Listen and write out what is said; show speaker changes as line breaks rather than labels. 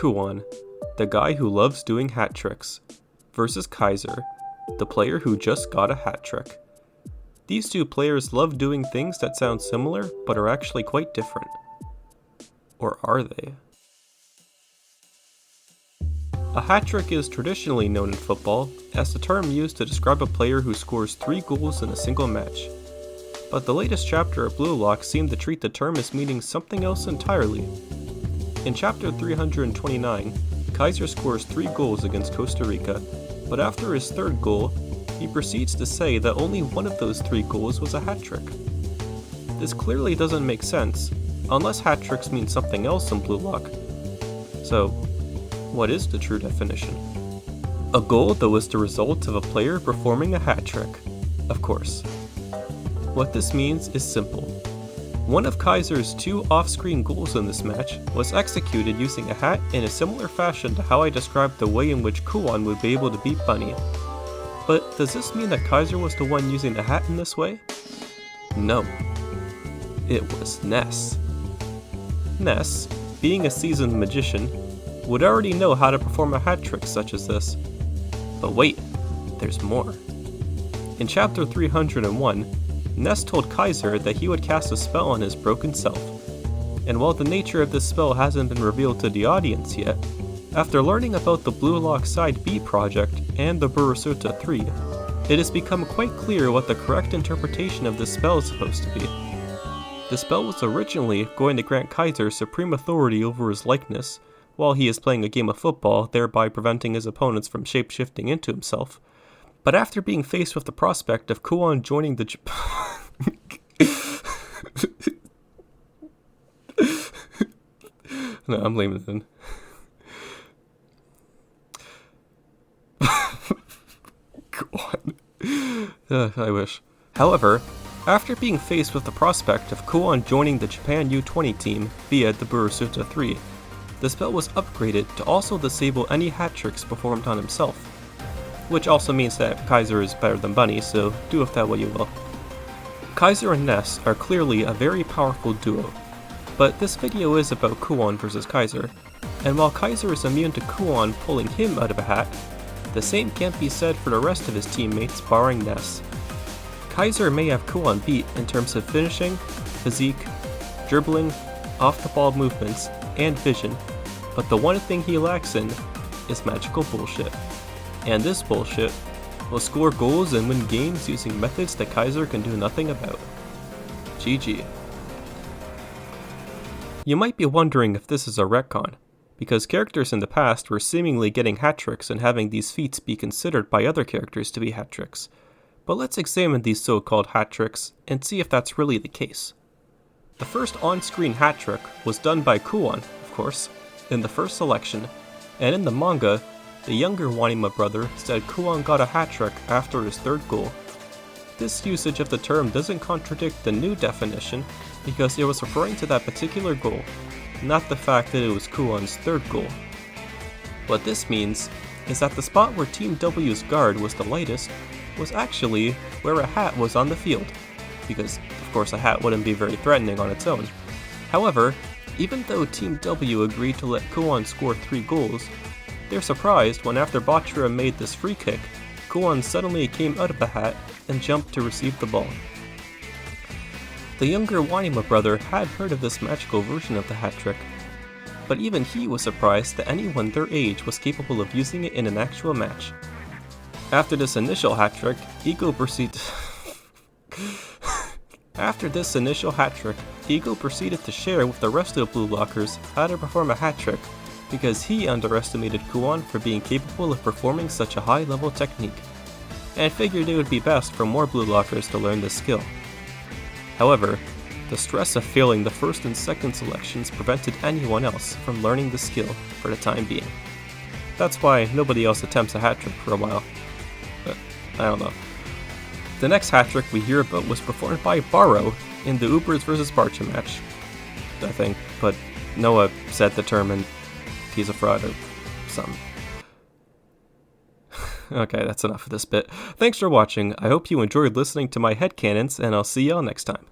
Kuon, the guy who loves doing hat tricks, versus Kaiser, the player who just got a hat trick. These two players love doing things that sound similar but are actually quite different. Or are they? A hat trick is traditionally known in football as the term used to describe a player who scores 3 goals in a single match. But the latest chapter of Blue Lock seemed to treat the term as meaning something else entirely. In chapter 329, Kaiser scores 3 goals against Costa Rica, but after his 3rd goal, he proceeds to say that only one of those 3 goals was a hat trick. This clearly doesn't make sense, unless hat tricks mean something else in Blue Lock. So, what is the true definition? A goal that was the result of a player performing a hat trick, of course. What this means is simple. One of Kaiser's 2 off-screen goals in this match was executed using a hat in a similar fashion to how I described the way in which Kuon would be able to beat Bunny. But does this mean that Kaiser was the one using the hat in this way? No. It was Ness. Ness, being a seasoned magician, would already know how to perform a hat trick such as this. But wait, there's more. In chapter 301, Ness told Kaiser that he would cast a spell on his broken self. And while the nature of this spell hasn't been revealed to the audience yet, after learning about the Blue Lock Side B project and the Burasuta 3, it has become quite clear what the correct interpretation of this spell is supposed to be. The spell was originally going to grant Kaiser supreme authority over his likeness, while he is playing a game of football, thereby preventing his opponents from shape-shifting into himself. But after being faced with the prospect of Kuon joining the No, I'm leaving it in. I wish. However, after being faced with the prospect of Kuon joining the Japan U20 team via the Burasuta 3, the spell was upgraded to also disable any hat tricks performed on himself. Which also means that Kaiser is better than Bunny, so do with that what you will. Kaiser and Ness are clearly a very powerful duo, but this video is about Kuon versus Kaiser, and while Kaiser is immune to Kuon pulling him out of a hat, the same can't be said for the rest of his teammates barring Ness. Kaiser may have Kuon beat in terms of finishing, physique, dribbling, off-the-ball movements, and vision, but the one thing he lacks in is magical bullshit. And this bullshit will score goals and win games using methods that Kaiser can do nothing about. GG. You might be wondering if this is a retcon, because characters in the past were seemingly getting hat tricks and having these feats be considered by other characters to be hat tricks. But let's examine these so-called hat tricks and see if that's really the case. The first on-screen hat trick was done by Kuon, of course, in the first selection, and in the manga, the younger Wanima brother said Kuon got a hat trick after his 3rd goal. This usage of the term doesn't contradict the new definition because it was referring to that particular goal, not the fact that it was Kuon's 3rd goal. What this means is that the spot where Team W's guard was the lightest was actually where a hat was on the field, because of course a hat wouldn't be very threatening on its own. However, even though Team W agreed to let Kuon score 3 goals, they're surprised when after Bachira made this free kick, Kuon suddenly came out of the hat and jumped to receive the ball. The younger Wanima brother had heard of this magical version of the hat trick, but even he was surprised that anyone their age was capable of using it in an actual match. After this initial hat trick, Ego proceeded to share with the rest of the Blue Lockers how to perform a hat trick, because he underestimated Kuon for being capable of performing such a high-level technique, and figured it would be best for more Blue Lockers to learn this skill. However, the stress of failing the 1st and 2nd selections prevented anyone else from learning the skill for the time being. That's why nobody else attempts a hat trick for a while. But, I don't know. The next hat trick we hear about was performed by Baro in the Ubers vs. Barcha match, I think, but Noah said the term and he's a fraud or something. Okay, that's enough of this bit. Thanks for watching. I hope you enjoyed listening to my headcanons, and I'll see y'all next time.